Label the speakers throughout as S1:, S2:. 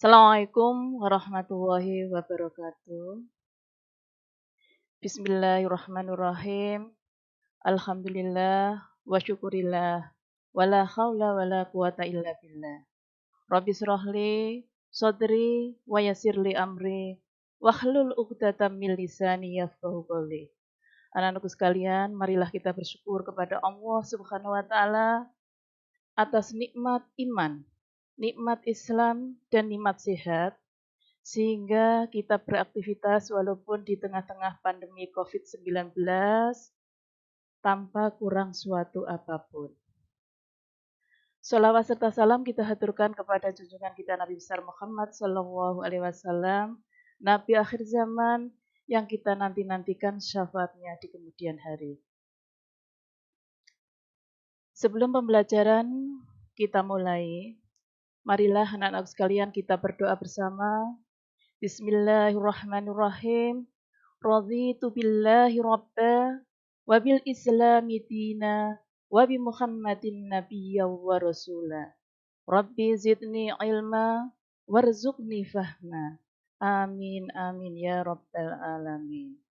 S1: Assalamualaikum warahmatullahi wabarakatuh. Bismillahirrahmanirrahim. Alhamdulillah wa syukurillah. Wala haula wala quwata illa billah. Rabbi syrahli sadri wa yassirli amri. Wahlul 'uqdatam min lisani yafqahu qawli. Anak-anakku sekalian, marilah kita bersyukur kepada Allah Subhanahu wa taala atas nikmat iman, nikmat Islam dan nikmat sehat sehingga kita beraktivitas walaupun di tengah-tengah pandemi COVID-19 tanpa kurang suatu apapun. Sholawat serta salam kita haturkan kepada junjungan kita Nabi besar Muhammad Sallallahu Alaihi Wasallam, Nabi akhir zaman yang kita nanti-nantikan syafaatnya di kemudian hari. Sebelum pembelajaran kita mulai, marilah anak-anak sekalian kita berdoa bersama. Bismillahirrahmanirrahim. Raditu billahi rabba wa bil islami dina wa bi Muhammadin nabiyya wa rasula. Rabbi zidni ilma warzuqni fahma. Amin amin ya rabbal alamin.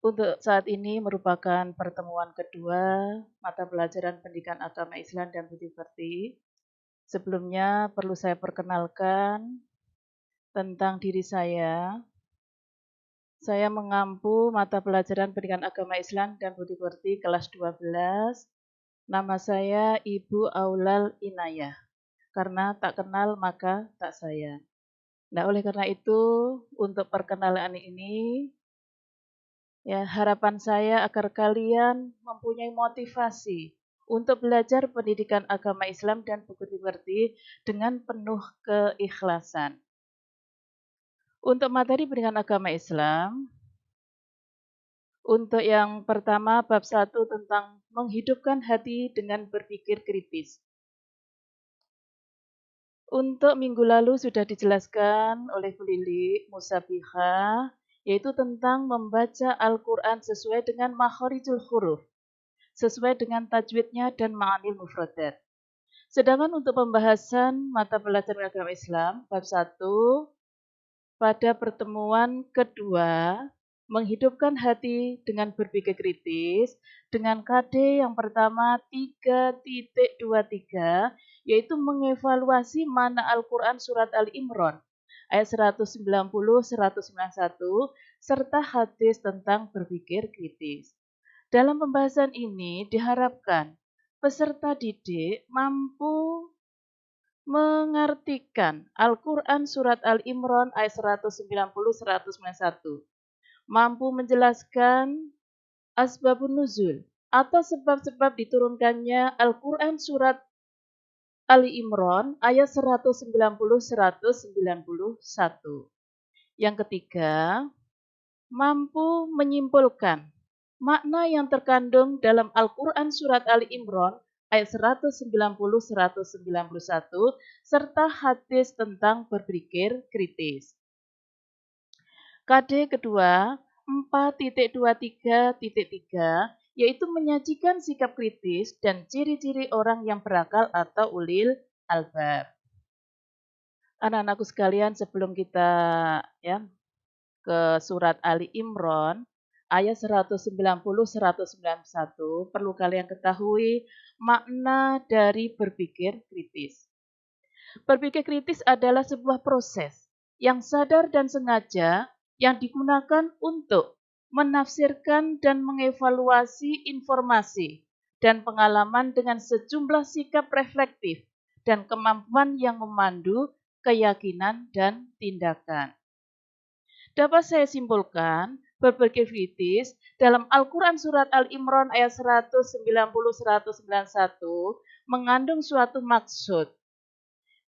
S1: Untuk saat ini merupakan pertemuan kedua mata pelajaran pendidikan agama Islam dan budi pekerti. Sebelumnya perlu saya perkenalkan tentang diri saya. Saya mengampu mata pelajaran pendidikan agama Islam dan budi pekerti kelas 12. Nama saya Ibu Aulal Inayah. Karena tak kenal maka tak sayang. Nah, oleh karena itu, untuk perkenalan ini, ya harapan saya agar kalian mempunyai motivasi untuk belajar pendidikan agama Islam dan budi pekerti dengan penuh keikhlasan. Untuk materi pendidikan agama Islam, untuk yang pertama bab 1 tentang menghidupkan hati dengan berpikir kritis. Untuk minggu lalu sudah dijelaskan oleh Bu Lili Musabihah, yaitu tentang membaca Al-Quran sesuai dengan makharijul huruf, sesuai dengan tajwidnya dan ma'anil mufradat. Sedangkan untuk pembahasan mata pelajaran agama Islam, bab 1, pada pertemuan kedua, menghidupkan hati dengan berpikir kritis, dengan KD yang pertama 3.23, yaitu mengevaluasi mana Al-Quran Surat Al-Imran, ayat 190-191, serta hadis tentang berpikir kritis. Dalam pembahasan ini diharapkan peserta didik mampu mengartikan Al-Quran Surat Al-Imran ayat 190-191. Mampu menjelaskan asbabun nuzul atau sebab-sebab diturunkannya Al-Quran Surat Al-Imran ayat 190-191. Yang ketiga, mampu menyimpulkan makna yang terkandung dalam Al-Quran Surat Al-Imran ayat 190-191, serta hadis tentang berpikir kritis. KD kedua, 4.23.3, yaitu menyajikan sikap kritis dan ciri-ciri orang yang berakal atau ulil albab. Anak-anakku sekalian, sebelum kita ke surat Ali Imran, ayat 190-191, perlu kalian ketahui makna dari berpikir kritis. Berpikir kritis adalah sebuah proses yang sadar dan sengaja yang digunakan untuk menafsirkan dan mengevaluasi informasi dan pengalaman dengan sejumlah sikap reflektif dan kemampuan yang memandu keyakinan dan tindakan. Dapat saya simpulkan, berpikir kritis dalam Al-Quran Surat Al-Imran ayat 190-191 mengandung suatu maksud,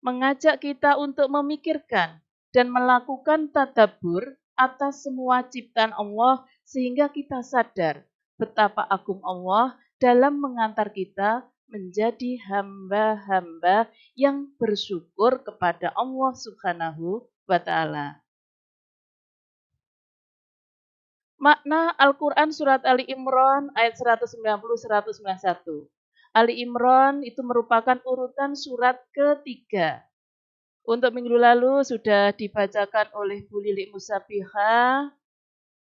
S1: mengajak kita untuk memikirkan dan melakukan tadabbur atas semua ciptaan Allah sehingga kita sadar betapa agung Allah dalam mengantar kita menjadi hamba-hamba yang bersyukur kepada Allah Subhanahu wa Ta'ala. Makna Al-Quran Surat Ali Imran ayat 190-191. Ali Imran itu merupakan urutan surat ketiga. Untuk minggu lalu sudah dibacakan oleh Bu Lili Musabihah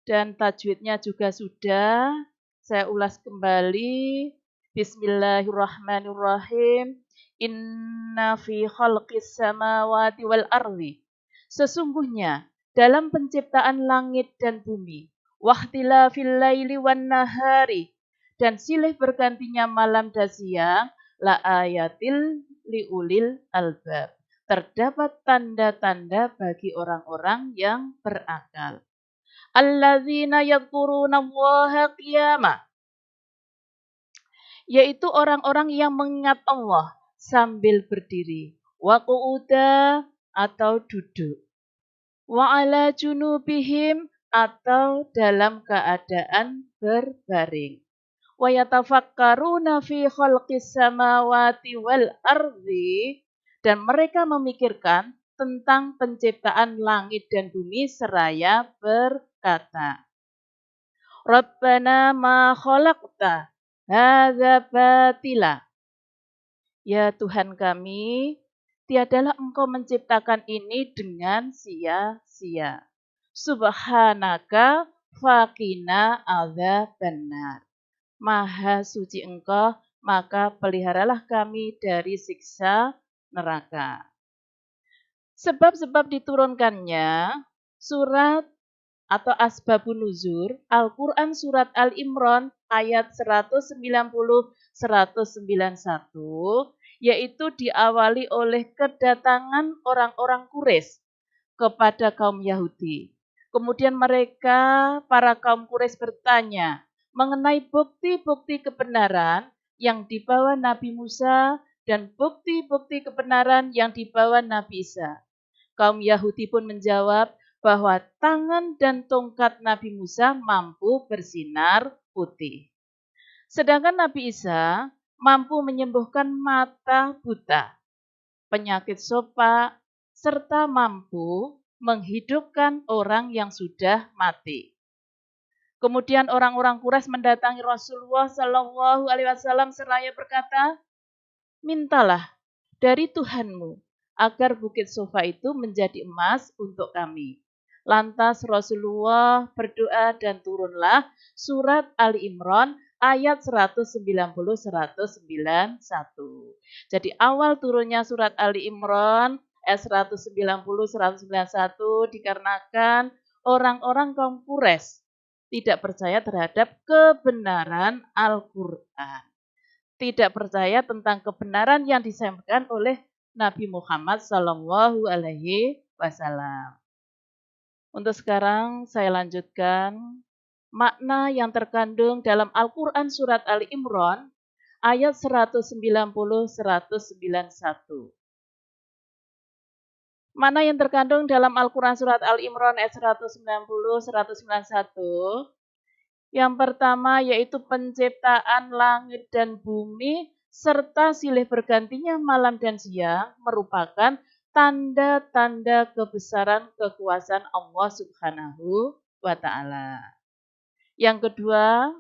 S1: dan tajwidnya juga sudah. Saya ulas kembali. Bismillahirrahmanirrahim. Inna fi khalqis samawati wal ardi. Sesungguhnya dalam penciptaan langit dan bumi, wahtilafil laili wan nahari, dan silih bergantinya malam dan siang, la ayatil liulil albab. Terdapat tanda-tanda bagi orang-orang yang berakal. Alladzina yadhkurunallaha qiyama, yaitu orang-orang yang mengingat Allah sambil berdiri, wa qu'uda atau duduk, wa ala junubihim atau dalam keadaan berbaring, wa yatafakkaruna fi khalqis samawati wal ardi, dan mereka memikirkan tentang penciptaan langit dan bumi seraya berkata, Rabbana ma khalaqta hadza batila. Ya Tuhan kami, tiadalah Engkau menciptakan ini dengan sia-sia. Subhanaka faqina adzabannar. Maha suci Engkau, maka peliharalah kami dari siksa neraka. Sebab-sebab diturunkannya surat atau asbabun nuzur Al-Quran surat Al-Imran ayat 190-191, yaitu diawali oleh kedatangan orang-orang Quraisy kepada kaum Yahudi. Kemudian mereka, para kaum Quraisy bertanya mengenai bukti-bukti kebenaran yang dibawa Nabi Musa dan bukti-bukti kebenaran yang dibawa Nabi Isa. Kaum Yahudi pun menjawab bahwa tangan dan tongkat Nabi Musa mampu bersinar putih. Sedangkan Nabi Isa mampu menyembuhkan mata buta, penyakit sopa, serta mampu menghidupkan orang yang sudah mati. Kemudian orang-orang Quraisy mendatangi Rasulullah Shallallahu Alaihi Wasallam seraya berkata, mintalah dari Tuhanmu agar bukit Sofa itu menjadi emas untuk kami. Lantas Rasulullah berdoa dan turunlah surat Ali Imran ayat 190-191. Jadi awal turunnya surat Ali Imran ayat 190-191 dikarenakan orang-orang kaum Quraisy tidak percaya terhadap kebenaran Al-Quran. Tidak percaya tentang kebenaran yang disampaikan oleh Nabi Muhammad Sallallahu Alaihi Wasallam. Untuk sekarang saya lanjutkan makna yang terkandung dalam Al-Quran surat Ali Imran ayat 190-191. Makna yang terkandung dalam Al-Quran surat Ali Imran ayat 190-191. Yang pertama yaitu penciptaan langit dan bumi serta silih bergantinya malam dan siang merupakan tanda-tanda kebesaran kekuasaan Allah Subhanahu wa Ta'ala. Yang kedua,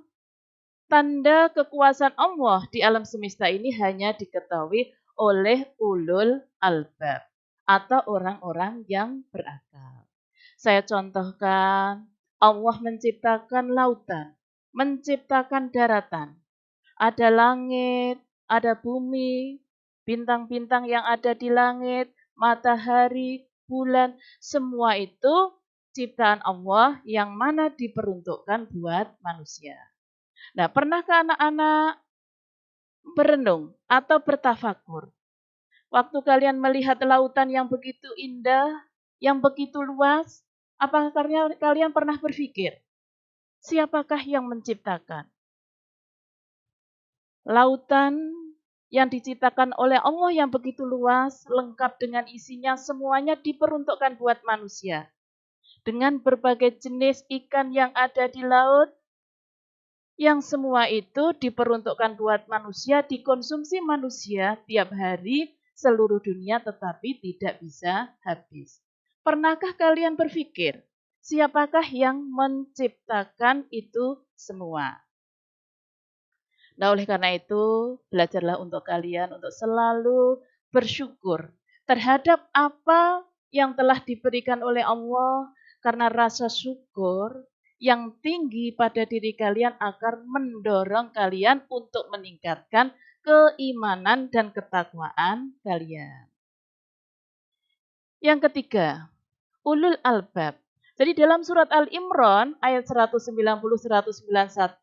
S1: tanda kekuasaan Allah di alam semesta ini hanya diketahui oleh ulul albab atau orang-orang yang berakal. Saya contohkan, Allah menciptakan lautan, menciptakan daratan, ada langit, ada bumi, bintang-bintang yang ada di langit, matahari, bulan, semua itu ciptaan Allah yang mana diperuntukkan buat manusia. Nah, pernahkah anak-anak berenung atau bertafakur? Waktu kalian melihat lautan yang begitu indah, yang begitu luas, apakah kalian pernah berpikir, siapakah yang menciptakan? Lautan yang diciptakan oleh Allah yang begitu luas, lengkap dengan isinya, semuanya diperuntukkan buat manusia. Dengan berbagai jenis ikan yang ada di laut, yang semua itu diperuntukkan buat manusia, dikonsumsi manusia tiap hari seluruh dunia tetapi tidak bisa habis. Pernahkah kalian berpikir, siapakah yang menciptakan itu semua? Nah, oleh karena itu, belajarlah untuk kalian untuk selalu bersyukur terhadap apa yang telah diberikan oleh Allah, karena rasa syukur yang tinggi pada diri kalian akan mendorong kalian untuk meningkatkan keimanan dan ketakwaan kalian. Yang ketiga, ulul albab. Jadi dalam surat Al-Imran ayat 190-191,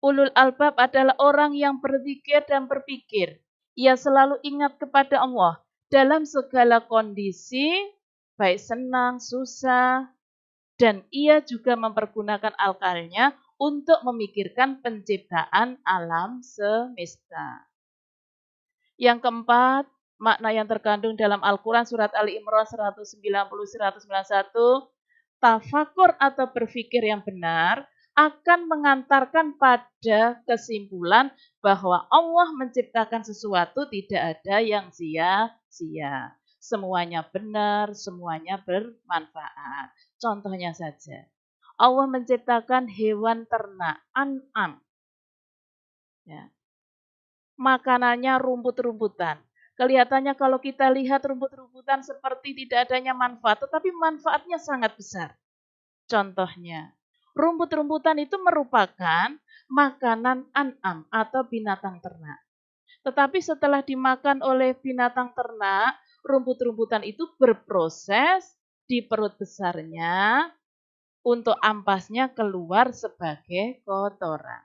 S1: ulul albab adalah orang yang berzikir dan berpikir. Ia selalu ingat kepada Allah dalam segala kondisi, baik senang, susah, dan ia juga mempergunakan akalnya untuk memikirkan penciptaan alam semesta. Yang keempat, makna yang terkandung dalam Al-Quran surat Ali Imran 190-191, tafakur atau berpikir yang benar akan mengantarkan pada kesimpulan bahwa Allah menciptakan sesuatu tidak ada yang sia-sia. Semuanya benar, semuanya bermanfaat. Contohnya saja, Allah menciptakan hewan ternak, an'am. Ya. Makanannya rumput-rumputan. Kelihatannya kalau kita lihat rumput-rumputan seperti tidak adanya manfaat, tetapi manfaatnya sangat besar. Contohnya, rumput-rumputan itu merupakan makanan an'am atau binatang ternak. Tetapi setelah dimakan oleh binatang ternak, rumput-rumputan itu berproses di perut besarnya untuk ampasnya keluar sebagai kotoran.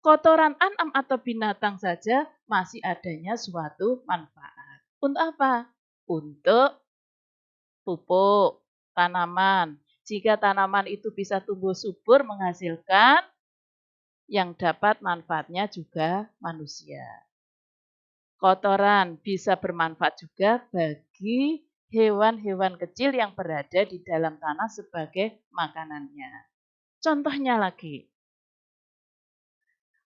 S1: Kotoran an'am atau binatang saja masih adanya suatu manfaat. Untuk apa? Untuk pupuk tanaman. Jika tanaman itu bisa tumbuh subur menghasilkan, yang dapat manfaatnya juga manusia. Kotoran bisa bermanfaat juga bagi hewan-hewan kecil yang berada di dalam tanah sebagai makanannya. Contohnya lagi,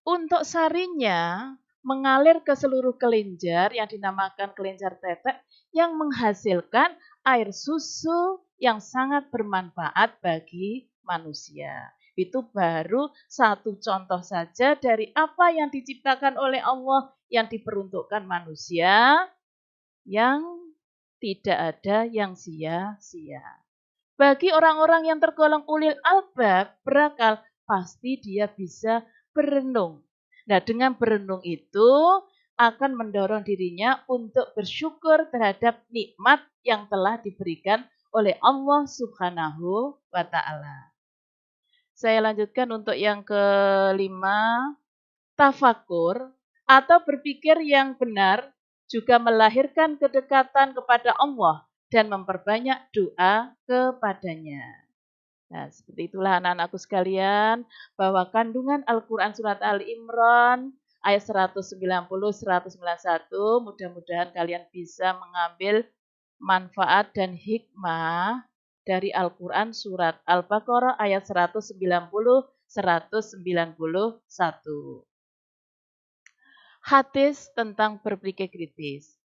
S1: untuk sarinya mengalir ke seluruh kelenjar yang dinamakan kelenjar tetek yang menghasilkan air susu yang sangat bermanfaat bagi manusia. Itu baru satu contoh saja dari apa yang diciptakan oleh Allah yang diperuntukkan manusia yang tidak ada yang sia-sia. Bagi orang-orang yang tergolong ulil albab, berakal, pasti dia bisa berenung. Nah, dengan berenung itu akan mendorong dirinya untuk bersyukur terhadap nikmat yang telah diberikan oleh Allah Subhanahu wa Ta'ala. Saya lanjutkan untuk yang kelima, tafakur atau berpikir yang benar juga melahirkan kedekatan kepada Allah dan memperbanyak doa kepadanya. Nah, seperti itulah anak-anakku sekalian, bahwa kandungan Al-Quran Surat Ali Imran ayat 190-191, mudah-mudahan kalian bisa mengambil manfaat dan hikmah dari Al-Quran Surat Al-Baqarah ayat 190-191. Hadis tentang berpikir kritis.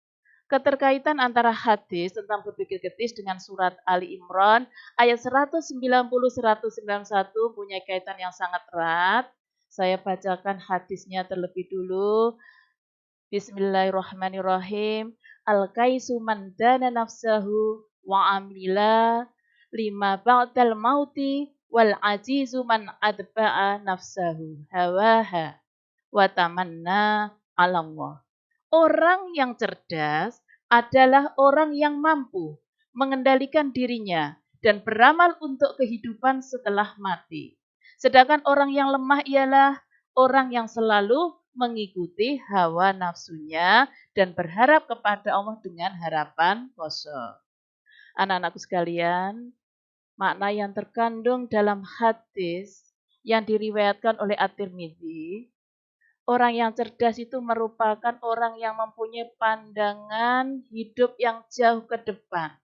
S1: Keterkaitan antara hadis tentang berpikir kritis dengan surat Ali Imran ayat 190-191 punya kaitan yang sangat erat. Saya bacakan hadisnya terlebih dulu. Bismillahirrahmanirrahim. Al-kaisu man dana nafsahu wa amila lima ba'dal mauti wal ajizu man adba'a nafsahu hawaha wa tamanna 'ala Allah. Orang yang cerdas adalah orang yang mampu mengendalikan dirinya dan beramal untuk kehidupan setelah mati. Sedangkan orang yang lemah ialah orang yang selalu mengikuti hawa nafsunya dan berharap kepada Allah dengan harapan kosong. Anak-anakku sekalian, makna yang terkandung dalam hadis yang diriwayatkan oleh At-Tirmidzi, orang yang cerdas itu merupakan orang yang mempunyai pandangan hidup yang jauh ke depan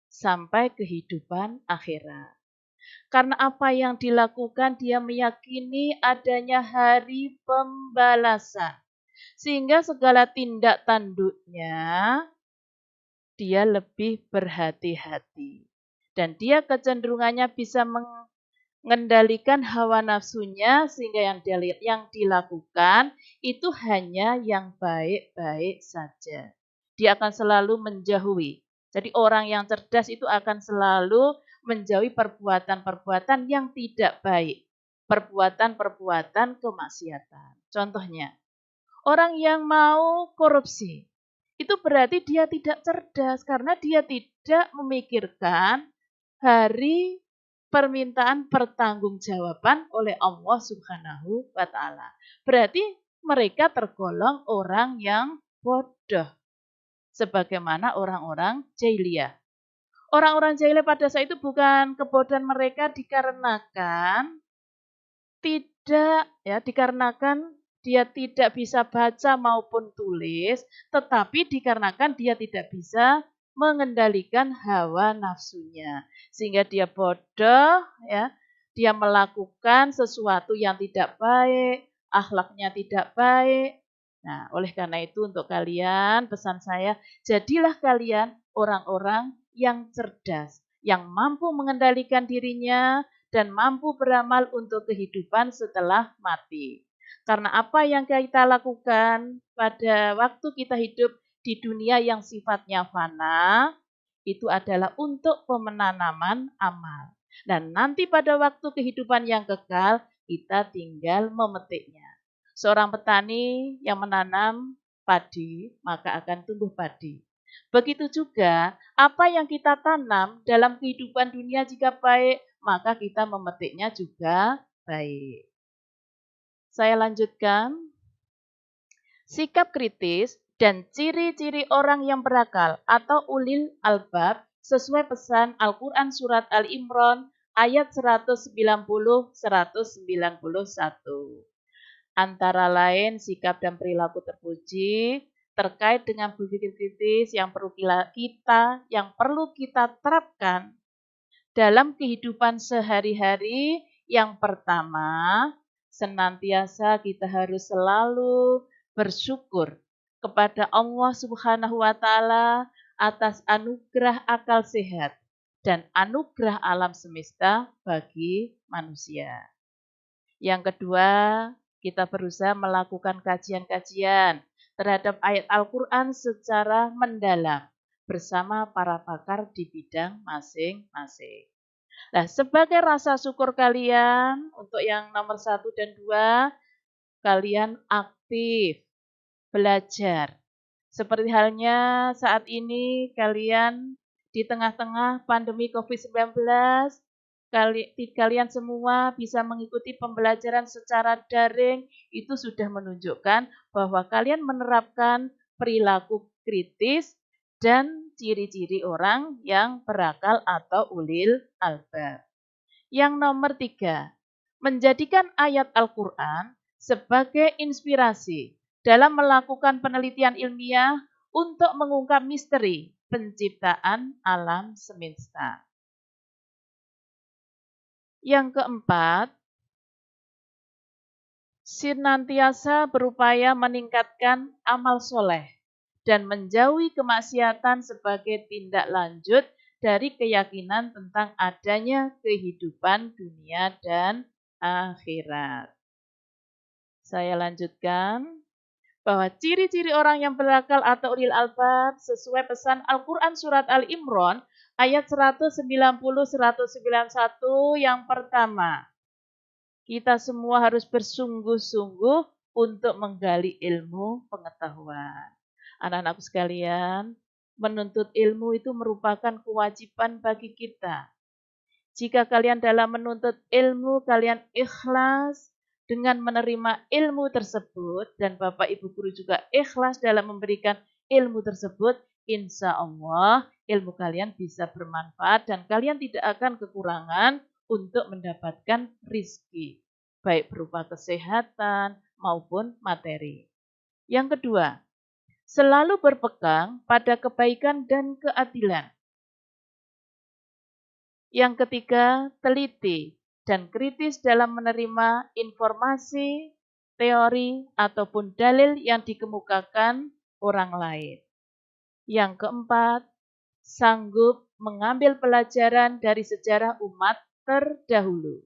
S1: sampai kehidupan akhirat. Karena apa yang dilakukan dia meyakini adanya hari pembalasan. Sehingga segala tindak tanduknya dia lebih berhati-hati. Dan dia kecenderungannya bisa mengendalikan hawa nafsunya sehingga yang dilakukan itu hanya yang baik-baik saja. Dia akan selalu menjauhi. Jadi orang yang cerdas itu akan selalu menjauhi perbuatan-perbuatan yang tidak baik. Perbuatan-perbuatan kemaksiatan. Contohnya, orang yang mau korupsi, itu berarti dia tidak cerdas karena dia tidak memikirkan hari permintaan pertanggungjawaban oleh Allah Subhanahu wa taala. Berarti mereka tergolong orang yang bodoh sebagaimana orang-orang jahiliyah. Orang-orang jahiliyah pada saat itu bukan kebodohan mereka dikarenakan dikarenakan dia tidak bisa baca maupun tulis, tetapi dikarenakan dia tidak bisa mengendalikan hawa nafsunya. Sehingga dia bodoh, dia melakukan sesuatu yang tidak baik, akhlaknya tidak baik. Nah, oleh karena itu untuk kalian, pesan saya, jadilah kalian orang-orang yang cerdas, yang mampu mengendalikan dirinya, dan mampu beramal untuk kehidupan setelah mati. Karena apa yang kita lakukan pada waktu kita hidup di dunia yang sifatnya fana, itu adalah untuk pemenanaman amal. Dan nanti pada waktu kehidupan yang kekal, kita tinggal memetiknya. Seorang petani yang menanam padi, maka akan tumbuh padi. Begitu juga apa yang kita tanam dalam kehidupan dunia jika baik, maka kita memetiknya juga baik. Saya lanjutkan. Sikap kritis dan ciri-ciri orang yang berakal atau ulil albab sesuai pesan Al-Quran Surat Al-Imran ayat 190-191. Antara lain sikap dan perilaku terpuji terkait dengan berpikir kritis yang perlu kita terapkan dalam kehidupan sehari-hari. Yang pertama, senantiasa kita harus selalu bersyukur kepada Allah Subhanahu wa taala atas anugerah akal sehat dan anugerah alam semesta bagi manusia. Yang kedua, kita berusaha melakukan kajian-kajian terhadap ayat Al-Quran secara mendalam bersama para pakar di bidang masing-masing. Nah, sebagai rasa syukur kalian untuk yang nomor 1 dan 2, kalian aktif belajar. Seperti halnya saat ini kalian di tengah-tengah pandemi COVID-19, kalian semua bisa mengikuti pembelajaran secara daring, itu sudah menunjukkan bahwa kalian menerapkan perilaku kritis dan ciri-ciri orang yang berakal atau ulil albab. Yang nomor 3, menjadikan ayat Al-Quran sebagai inspirasi dalam melakukan penelitian ilmiah untuk mengungkap misteri penciptaan alam semesta. Yang keempat, senantiasa berupaya meningkatkan amal soleh dan menjauhi kemaksiatan sebagai tindak lanjut dari keyakinan tentang adanya kehidupan dunia dan akhirat. Saya lanjutkan bahwa ciri-ciri orang yang berakal atau ulil albab sesuai pesan Al-Quran Surat Al-Imran ayat 190-191 yang pertama. Kita semua harus bersungguh-sungguh untuk menggali ilmu pengetahuan. Anak-anakku sekalian, menuntut ilmu itu merupakan kewajiban bagi kita. Jika kalian dalam menuntut ilmu, kalian ikhlas dengan menerima ilmu tersebut, dan Bapak Ibu Guru juga ikhlas dalam memberikan ilmu tersebut, insya Allah ilmu kalian bisa bermanfaat dan kalian tidak akan kekurangan untuk mendapatkan rizki, baik berupa kesehatan maupun materi. Yang kedua, selalu berpegang pada kebaikan dan keadilan. Yang ketiga, teliti dan kritis dalam menerima informasi, teori, ataupun dalil yang dikemukakan orang lain. Yang keempat, sanggup mengambil pelajaran dari sejarah umat terdahulu.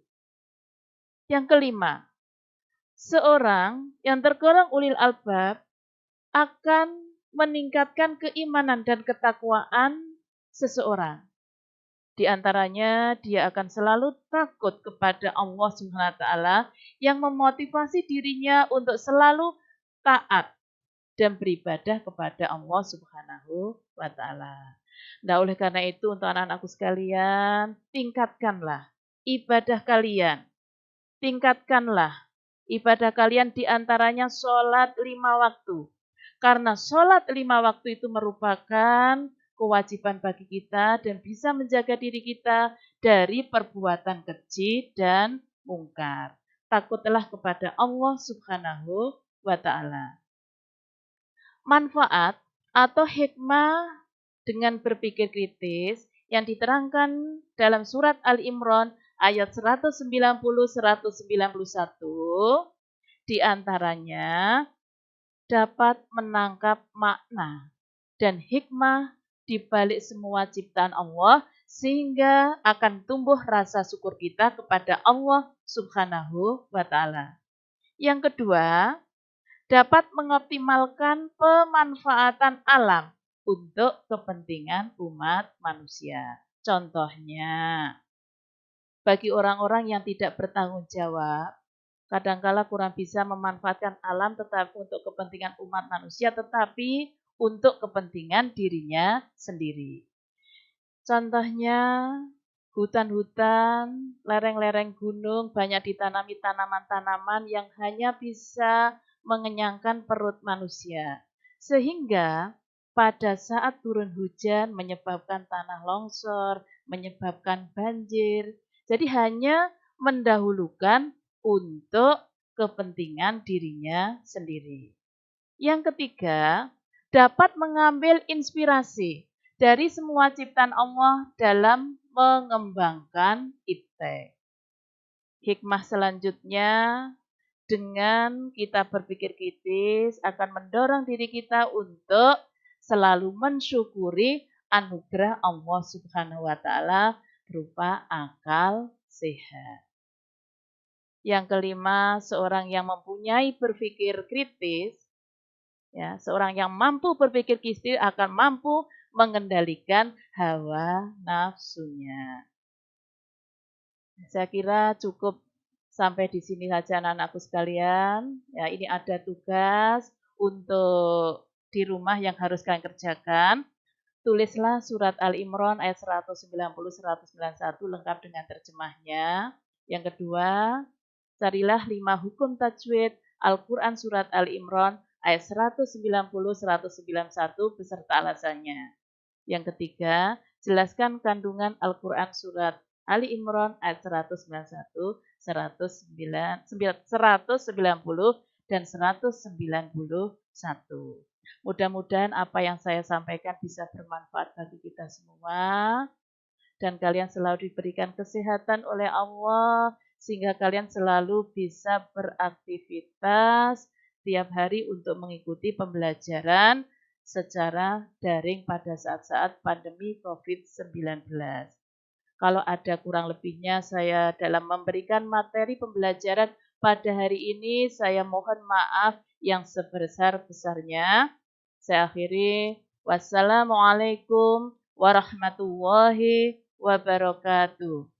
S1: Yang kelima, seorang yang tergolong ulil albab akan meningkatkan keimanan dan ketakwaan seseorang. Di antaranya, dia akan selalu takut kepada Allah Subhanahu wa taala yang memotivasi dirinya untuk selalu taat dan beribadah kepada Allah Subhanahu wa taala. Nah, oleh karena itu untuk anak-anakku sekalian, tingkatkanlah ibadah kalian. Tingkatkanlah ibadah kalian di antaranya sholat 5 waktu. Karena sholat 5 waktu itu merupakan kewajiban bagi kita dan bisa menjaga diri kita dari perbuatan keji dan mungkar. Takutlah kepada Allah Subhanahu wa taala. Manfaat atau hikmah dengan berpikir kritis yang diterangkan dalam surat Al-Imran ayat 190-191 di antaranya dapat menangkap makna dan hikmah di balik semua ciptaan Allah sehingga akan tumbuh rasa syukur kita kepada Allah Subhanahu wa taala. Yang kedua, dapat mengoptimalkan pemanfaatan alam untuk kepentingan umat manusia. Contohnya, bagi orang-orang yang tidak bertanggung jawab, kadangkala kurang bisa memanfaatkan alam tetap untuk kepentingan umat manusia, tetapi untuk kepentingan dirinya sendiri. Contohnya, hutan-hutan, lereng-lereng gunung banyak ditanami tanaman-tanaman yang hanya bisa mengenyangkan perut manusia. Sehingga pada saat turun hujan menyebabkan tanah longsor, menyebabkan banjir. Jadi hanya mendahulukan untuk kepentingan dirinya sendiri. Yang ketiga, dapat mengambil inspirasi dari semua ciptaan Allah dalam mengembangkan iptek. Hikmah selanjutnya, dengan kita berpikir kritis akan mendorong diri kita untuk selalu mensyukuri anugerah Allah Subhanahu wa taala berupa akal sehat. Yang kelima, seorang yang mempunyai berpikir kritis, ya, seorang yang mampu berpikir kritis akan mampu mengendalikan hawa nafsunya. Saya kira cukup sampai di sini saja anak-anakku sekalian. Ya, ini ada tugas untuk di rumah yang harus kalian kerjakan. Tulislah surat Al-Imran ayat 190-191 lengkap dengan terjemahnya. Yang kedua, carilah 5 hukum tajwid Al-Quran surat Al-Imran ayat 190-191 beserta alasannya. Yang ketiga, jelaskan kandungan Al-Quran surat Ali Imran ayat 191, 190, dan 191. Mudah-mudahan apa yang saya sampaikan bisa bermanfaat bagi kita semua. Dan kalian selalu diberikan kesehatan oleh Allah, sehingga kalian selalu bisa beraktivitas tiap hari untuk mengikuti pembelajaran secara daring pada saat-saat pandemi COVID-19. Kalau ada kurang lebihnya saya dalam memberikan materi pembelajaran pada hari ini, saya mohon maaf yang sebesar-besarnya. Saya akhiri. Wassalamualaikum warahmatullahi wabarakatuh.